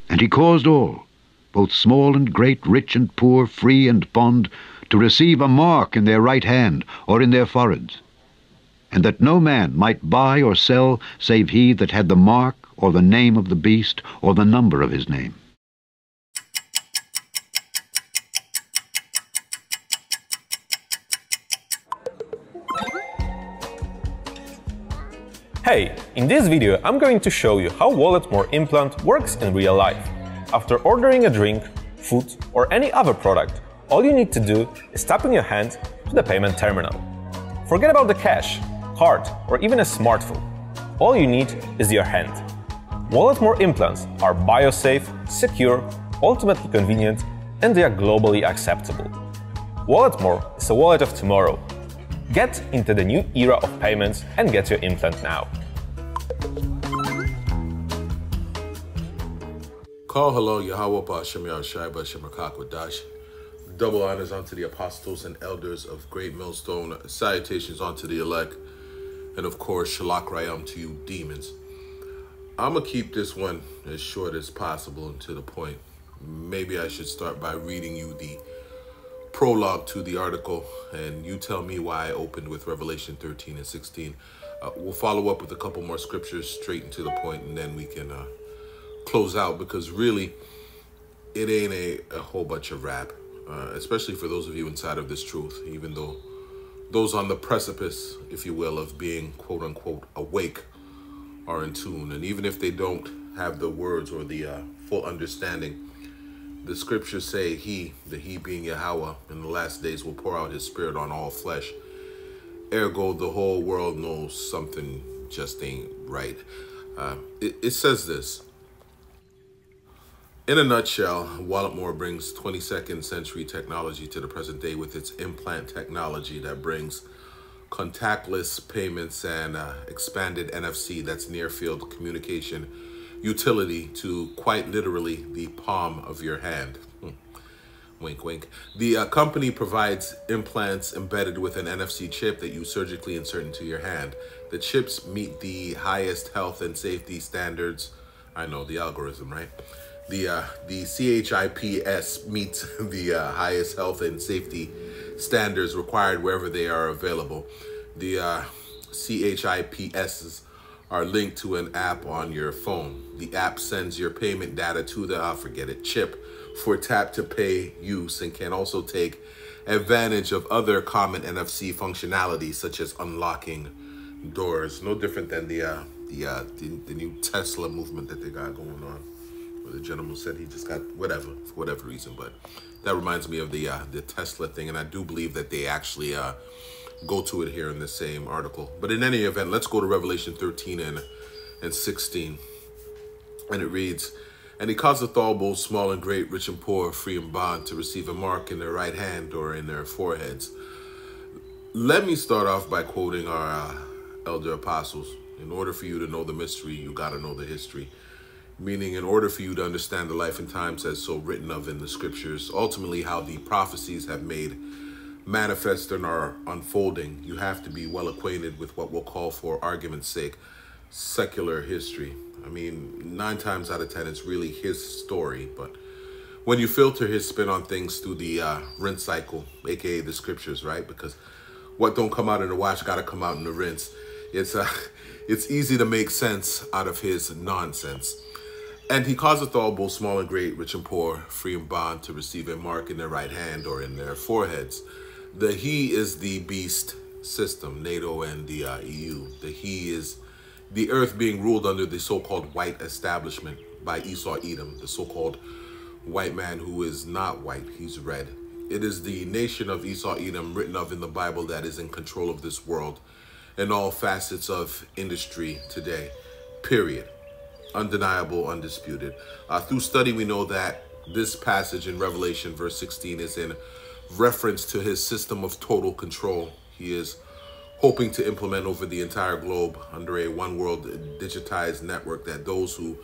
And he caused all, both small and great, rich and poor, free and bond, to receive a mark in their right hand or in their foreheads, and that no man might buy or sell save he that had the mark or the name of the beast or the number of his name. Hey, in this video I'm going to show you how Walletless implant works in real life. After ordering a drink, food or any other product, all you need to do is tap in your hand to the payment terminal. Forget about the cash, card or even a smartphone. All you need is your hand. Walletless implants are biosafe, secure, ultimately convenient, and they are globally acceptable. Walletless is a wallet of tomorrow. Get into the new era of payments and get your implant now. Call hello, Yahweh Ba'Shem Yahushai Ba'Shem Rakakwadash. Double honors unto the apostles and elders of Great Millstone. Salutations unto the elect. And of course, Shalak Rayam to you demons. I'm going to keep this one as short as possible and to the point. Maybe I should start by reading you the prologue to the article, and you tell me why I opened with Revelation 13 and 16. We'll follow up with a couple more scriptures straight and to the point, and then we can close out, because really it ain't a whole bunch of rap, especially for those of you inside of this truth, even though those on the precipice, if you will, of being quote unquote awake are in tune. And even if they don't have the words or the full understanding, the scriptures say he being Yahweh, in the last days will pour out his spirit on all flesh. Ergo, the whole world knows something just ain't right. It says this. In a nutshell, Walletless brings 22nd century technology to the present day with its implant technology that brings contactless payments and expanded NFC, that's near field communication, utility to quite literally the palm of your hand. Wink, wink. The company provides implants embedded with an NFC chip that you surgically insert into your hand. The chips meet the highest health and safety standards. I know, the algorithm, right? The CHIPS meets the highest health and safety standards required wherever they are available. The CHIPSs are linked to an app on your phone. The app sends your payment data to the, chip for tap to pay use, and can also take advantage of other common NFC functionalities such as unlocking doors. No different than the new Tesla movement that they got going on, where the gentleman said he just got whatever, for whatever reason. But that reminds me of the Tesla thing, and I do believe that they actually go to it here in the same article. But in any event, let's go to Revelation 13 and 16. And it reads, "And he causeth all, both small and great, rich and poor, free and bond, to receive a mark in their right hand or in their foreheads." Let me start off by quoting our elder apostles. In order for you to know the mystery, you got to know the history. Meaning, in order for you to understand the life and times as so written of in the scriptures, ultimately how the prophecies have made manifest and are unfolding, you have to be well acquainted with what we'll call, for argument's sake, secular history. I mean, 9 times out of 10, it's really his story. But when you filter his spin on things through the rinse cycle, aka the scriptures, right? Because what don't come out in the wash got to come out in the rinse. It's easy to make sense out of his nonsense. "And he causeth all, both small and great, rich and poor, free and bond, to receive a mark in their right hand or in their foreheads." The he is the beast system, NATO and the EU. The he is the earth being ruled under the so-called white establishment by Esau Edom, the so-called white man who is not white, he's red. It is the nation of Esau Edom written of in the Bible that is in control of this world and all facets of industry today, period. Undeniable, undisputed. Through study, we know that this passage in Revelation verse 16 is in reference to his system of total control. He is hoping to implement over the entire globe under a one world digitized network that those who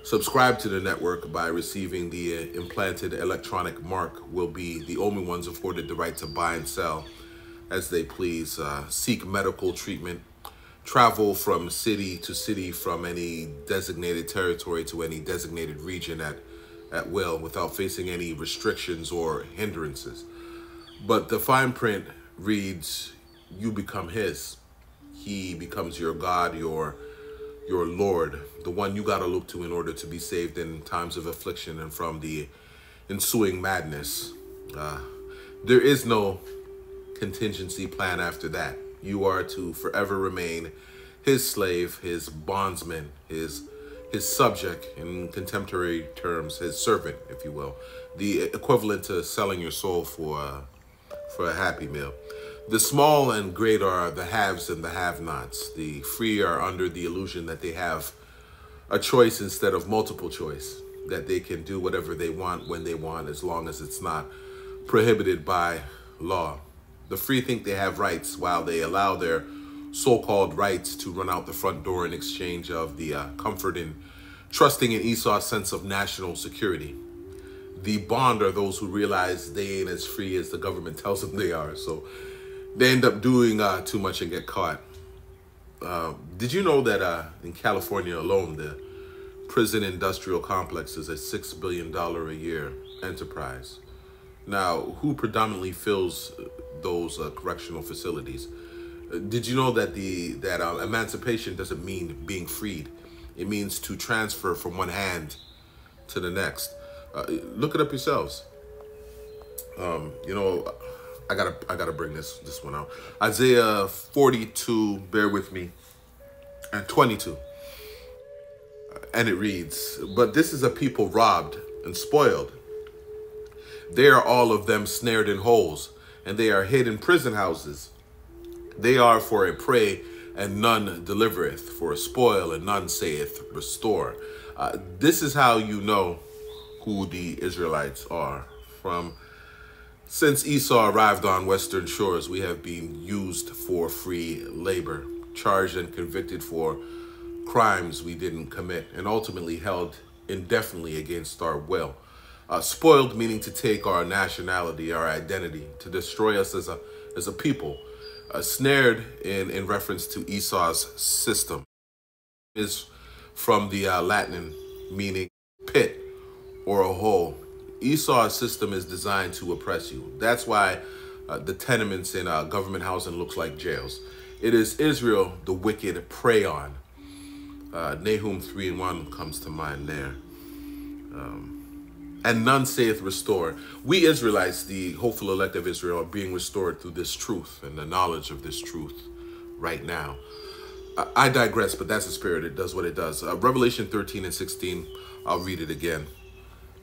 subscribe to the network by receiving the implanted electronic mark will be the only ones afforded the right to buy and sell as they please, seek medical treatment, travel from city to city, from any designated territory to any designated region at will without facing any restrictions or hindrances. But the fine print reads, you become his. He becomes your God, your Lord, the one you got to look to in order to be saved in times of affliction and from the ensuing madness. There is no contingency plan after that. You are to forever remain his slave, his bondsman, his subject, in contemporary terms, his servant, if you will. The equivalent to selling your soul for a Happy Meal. The small and great are the haves and the have-nots. The free are under the illusion that they have a choice instead of multiple choice, that they can do whatever they want when they want, as long as it's not prohibited by law. The free think they have rights while they allow their so-called rights to run out the front door in exchange of the comfort in trusting in Esau's sense of national security. The bond are those who realize they ain't as free as the government tells them they are, so they end up doing too much and get caught. Did you know that in California alone, the prison industrial complex is a $6 billion a year enterprise? Now, who predominantly fills those correctional facilities? Did you know that emancipation doesn't mean being freed? It means to transfer from one hand to the next. Look it up yourselves. You know, I gotta bring this one out. Isaiah 42, bear with me, and 22. And it reads, but this is a people robbed and spoiled. They are all of them snared in holes, and they are hid in prison houses. They are for a prey, and none delivereth, for a spoil, and none saith, restore. This is how you know who the Israelites are. Since Esau arrived on western shores, we have been used for free labor, charged and convicted for crimes we didn't commit, and ultimately held indefinitely against our will. Spoiled meaning to take our nationality, our identity, to destroy us as a people. Snared in reference to Esau's system is from the Latin meaning pit or a hole. Esau's system is designed to oppress you. That's why the tenements in government housing looks like jails. It is Israel the wicked prey on. Nahum 3:1 comes to mind there. And none saith restore. We Israelites, the hopeful elect of Israel, are being restored through this truth and the knowledge of this truth right now. I digress, but that's the spirit. It does what it does. Revelation 13 and 16, I'll read it again.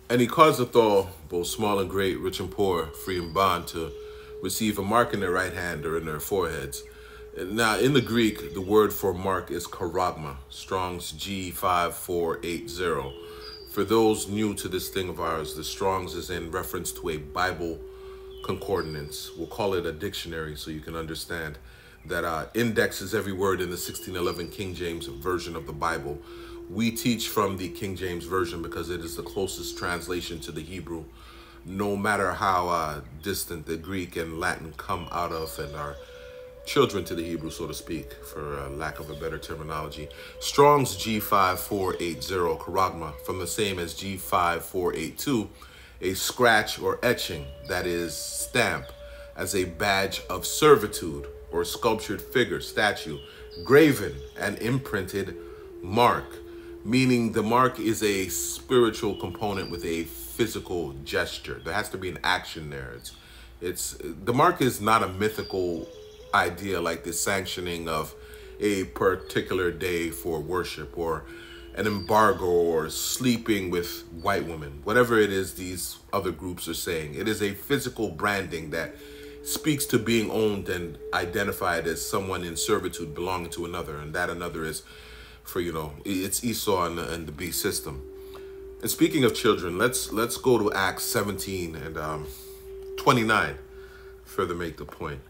And he causeth all, both small and great, rich and poor, free and bond, to receive a mark in their right hand or in their foreheads. Now, in the Greek, the word for mark is charagma, Strong's G5480. For those new to this thing of ours, the Strong's is in reference to a Bible concordance. We'll call it a dictionary so you can understand that indexes every word in the 1611 King James version of the Bible. We teach from the King James version because it is the closest translation to the Hebrew, no matter how distant the Greek and Latin come out of and are children to the Hebrew, so to speak, for lack of a better terminology. Strong's G5480, charagma, from the same as G5482, a scratch or etching, that is stamp, as a badge of servitude, or sculptured figure, statue, graven and imprinted mark, meaning the mark is a spiritual component with a physical gesture. There has to be an action there. The mark is not a mythical idea like the sanctioning of a particular day for worship or an embargo or sleeping with white women. Whatever it is these other groups are saying, it is a physical branding that speaks to being owned and identified as someone in servitude belonging to another, and that another is, for it's Esau and the beast system. And speaking of children, let's go to Acts 17 and 29, further make the point.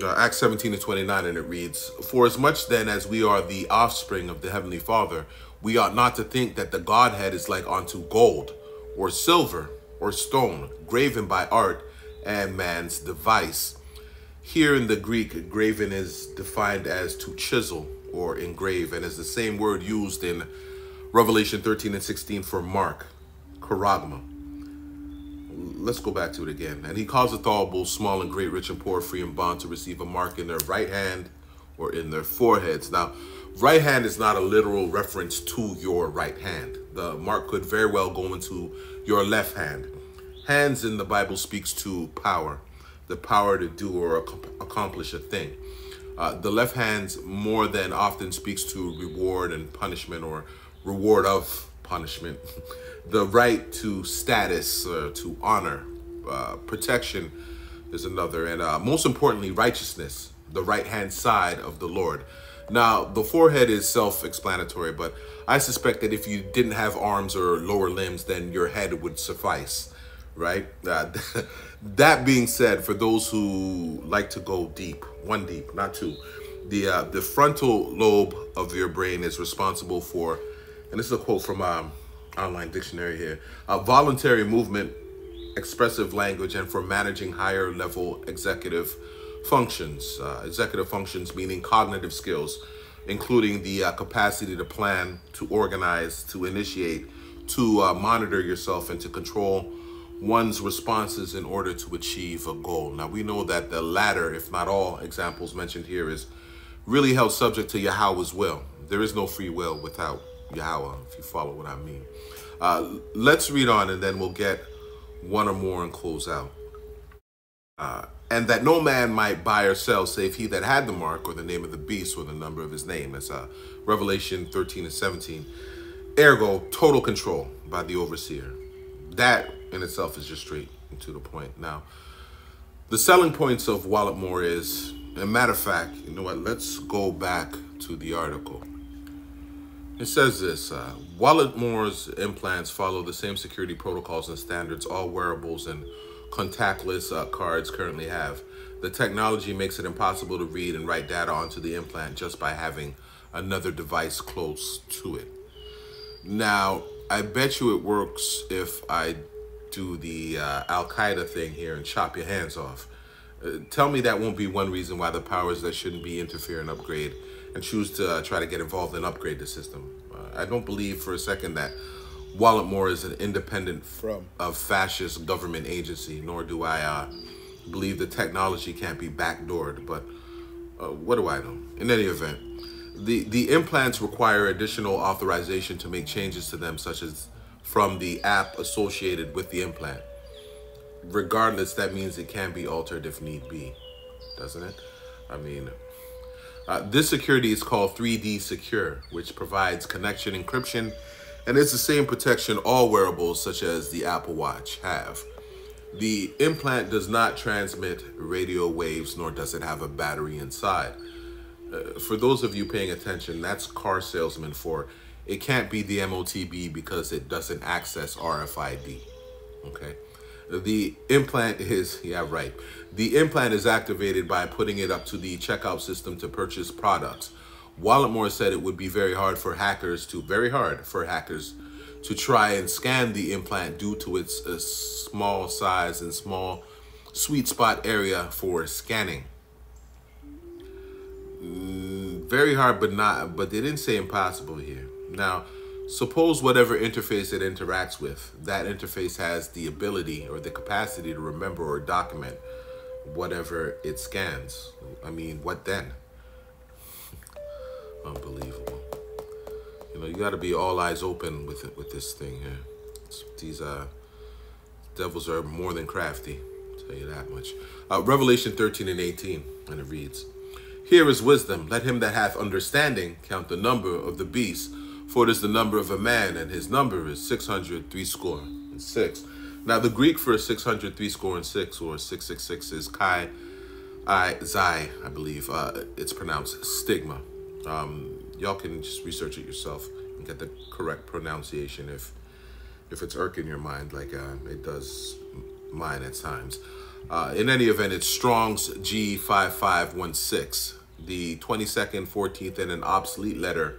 Acts 17 and 29, and it reads, For as much then as we are the offspring of the Heavenly Father, We ought not to think that the Godhead is like unto gold, or silver, or stone, graven by art and man's device. Here in the Greek, graven is defined as to chisel or engrave, and is the same word used in Revelation 13 and 16 for mark, charagma. Let's go back to it again. And he causeth all, both small and great, rich and poor, free and bond, to receive a mark in their right hand or in their foreheads. Now, right hand is not a literal reference to your right hand. The mark could very well go into your left hand. Hands in the Bible speaks to power, the power to do or accomplish a thing. The left hand more than often speaks to reward and punishment, or reward of punishment. The right to status, to honor, protection is another. And most importantly, righteousness, the right-hand side of the Lord. Now, the forehead is self-explanatory, but I suspect that if you didn't have arms or lower limbs, then your head would suffice, right? That being said, for those who like to go deep, one deep, not two, the frontal lobe of your brain is responsible for, and this is a quote from online dictionary here, voluntary movement, expressive language, and for managing higher level executive functions. Executive functions meaning cognitive skills, including the capacity to plan, to organize, to initiate, to monitor yourself, and to control one's responses in order to achieve a goal. Now, we know that the latter, if not all examples mentioned here, is really held subject to Yahweh's will. There is no free will without Yahweh, if you follow what I mean. Let's read on, and then we'll get one or more and close out. And that no man might buy or sell save he that had the mark, or the name of the beast, or the number of his name. That's Revelation 13 and 17. Ergo, total control by the overseer. That in itself is just straight and to the point. Now, the selling points of Walletless is, as a matter of fact, you know what, let's go back to the article. It says this, Walletless implants follow the same security protocols and standards all wearables and contactless cards currently have. The technology makes it impossible to read and write data onto the implant just by having another device close to it. Now, I bet you it works if I do the Al-Qaeda thing here and chop your hands off. Tell me that won't be one reason why the powers that shouldn't be interfere and upgrade and choose to try to get involved and upgrade the system. I don't believe for a second that Walletless is an independent from a fascist government agency, nor do I believe the technology can't be backdoored, but what do I know? In any event, the implants require additional authorization to make changes to them, such as from the app associated with the implant. Regardless, that means it can be altered if need be, doesn't it? I mean, this security is called 3D Secure, which provides connection encryption, and it's the same protection all wearables such as the Apple Watch have. The implant does not transmit radio waves, nor does it have a battery inside. For those of you paying attention, that's car salesman for it can't be the MOTB because it doesn't access RFID, okay? The implant is, yeah, right. The implant is activated by putting it up to the checkout system to purchase products. Walletless said it would be very hard for hackers to try and scan the implant due to its small size and small sweet spot area for scanning. Very hard, but they didn't say impossible here. Now, suppose whatever interface it interacts with, that interface has the ability or the capacity to remember or document whatever it scans. I mean, what then? Unbelievable. You know, you got to be all eyes open with it, with this thing here. These devils are more than crafty, I'll tell you that much. Revelation 13 and 18, and it reads, "Here is wisdom. Let him that hath understanding count the number of the beast, for it is the number of a man, and his number is 666. Now, the Greek for 666, or 666, is Kai I Zai, I believe. It's pronounced stigma. Y'all can just research it yourself and get the correct pronunciation if it's irking your mind, like it does mine at times. In any event, it's Strong's G5516, the 22nd, 14th, and an obsolete letter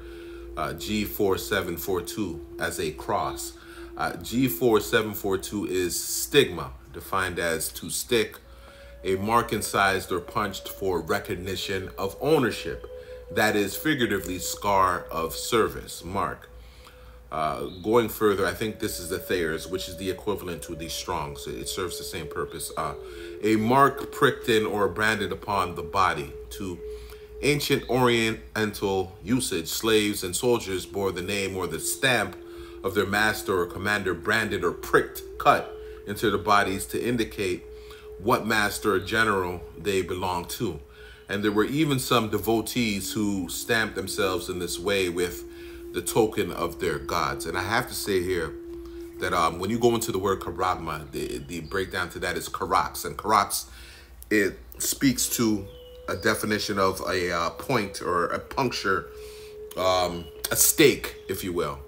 G4742 as a cross. G4742 is stigma, defined as to stick, a mark incised or punched for recognition of ownership. That is figuratively scar of service, mark. Going further, I think this is the Thayers, which is the equivalent to the Strongs. It serves the same purpose. A mark pricked in or branded upon the body. To ancient Oriental usage, slaves and soldiers bore the name or the stamp of their master or commander branded or pricked, cut into their bodies to indicate what master or general they belonged to. And there were even some devotees who stamped themselves in this way with the token of their gods. And I have to say here that when you go into the word karagma, the breakdown to that is karax. And karax, it speaks to a definition of a point or a puncture, a stake, if you will.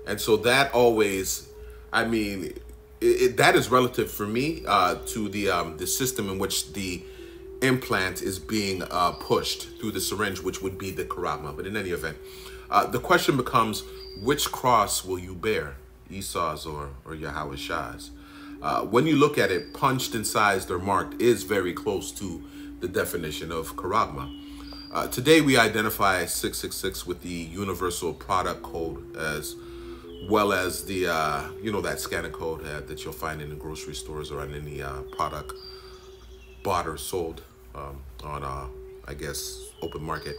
And so that always, I mean, that is relative for me to the system in which the implant is being pushed through the syringe, which would be the karagma. But in any event, the question becomes, which cross will you bear, Esau's or Yahweh Shah's? When you look at it, punched, incised, or marked is very close to the definition of karagma. Today, we identify 666 with the universal product code, as well as the, that scanner code that you'll find in the grocery stores or on any product bought or sold on, I guess, open market.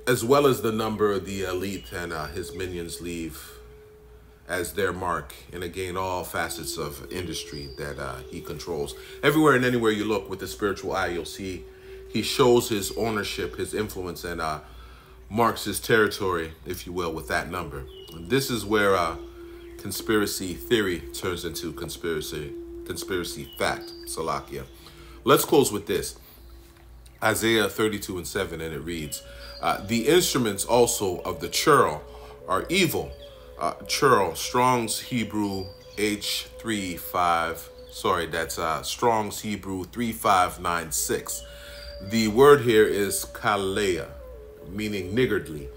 As well as the number the elite and his minions leave as their mark in, again, all facets of industry that he controls. Everywhere and anywhere you look with the spiritual eye, you'll see he shows his ownership, his influence, and marks his territory, if you will, with that number. And this is where conspiracy theory turns into conspiracy fact, Salakia. Let's close with this. Isaiah 32:7, and it reads, the instruments also of the churl are evil. Churl, Strong's Hebrew Strong's Hebrew 3596. The word here is kalea, meaning niggardly,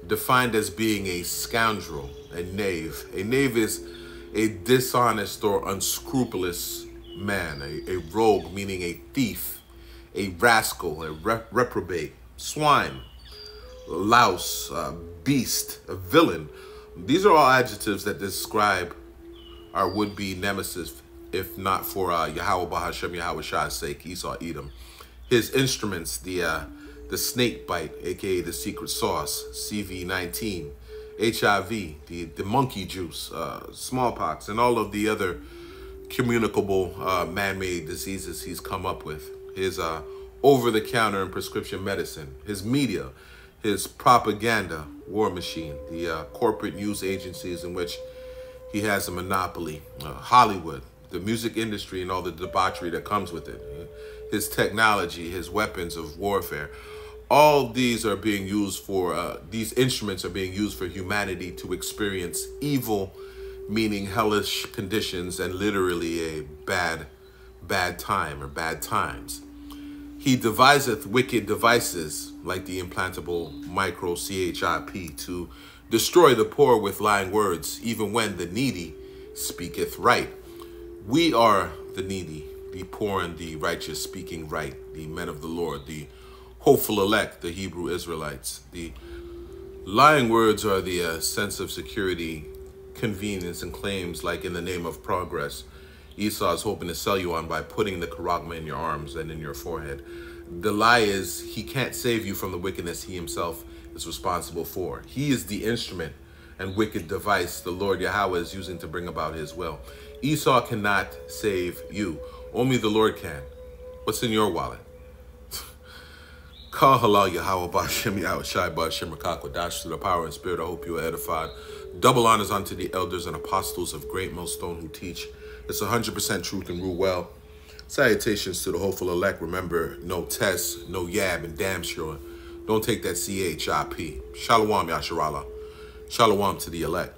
defined as being a scoundrel, a knave. A knave is a dishonest or unscrupulous man, a rogue, meaning a thief, a rascal, a reprobate, swine, louse, beast, a villain. These are all adjectives that describe our would-be nemesis, if not for Yahweh Bahashem, Yahweh Shah's sake, Esau, Edom. His instruments, the snake bite, aka the secret sauce, CV19, HIV, the monkey juice, smallpox, and all of the other communicable man-made diseases he's come up with. His over-the-counter and prescription medicine, his media, his propaganda war machine, the corporate news agencies in which he has a monopoly, Hollywood, the music industry and all the debauchery that comes with it, his technology, his weapons of warfare. All these are being used for, these instruments are being used for humanity to experience evil, meaning hellish conditions, and literally a bad time or bad times. He deviseth wicked devices like the implantable micro CHIP to destroy the poor with lying words, even when the needy speaketh right. We are the needy, the poor and the righteous speaking right, the men of the Lord, the hopeful elect, the Hebrew Israelites. The lying words are the sense of security, convenience, and claims like in the name of progress. Esau is hoping to sell you on by putting the karagma in your arms and in your forehead. The lie is he can't save you from the wickedness he himself is responsible for. He is the instrument and wicked device the Lord Yahweh is using to bring about his will. Esau cannot save you. Only the Lord can. What's in your wallet? Call halal Yahweh Ba'Shem Yahweh Shai Ba'Shem Rakakwadash through the power and spirit. I hope you are edified. Double honors unto the elders and apostles of Great Millstone who teach. It's 100% truth and rule well. Salutations to the hopeful elect. Remember, no test, no yab, and damn sure, don't take that CHIP. Shalom, Yasharallah. Shalom to the elect.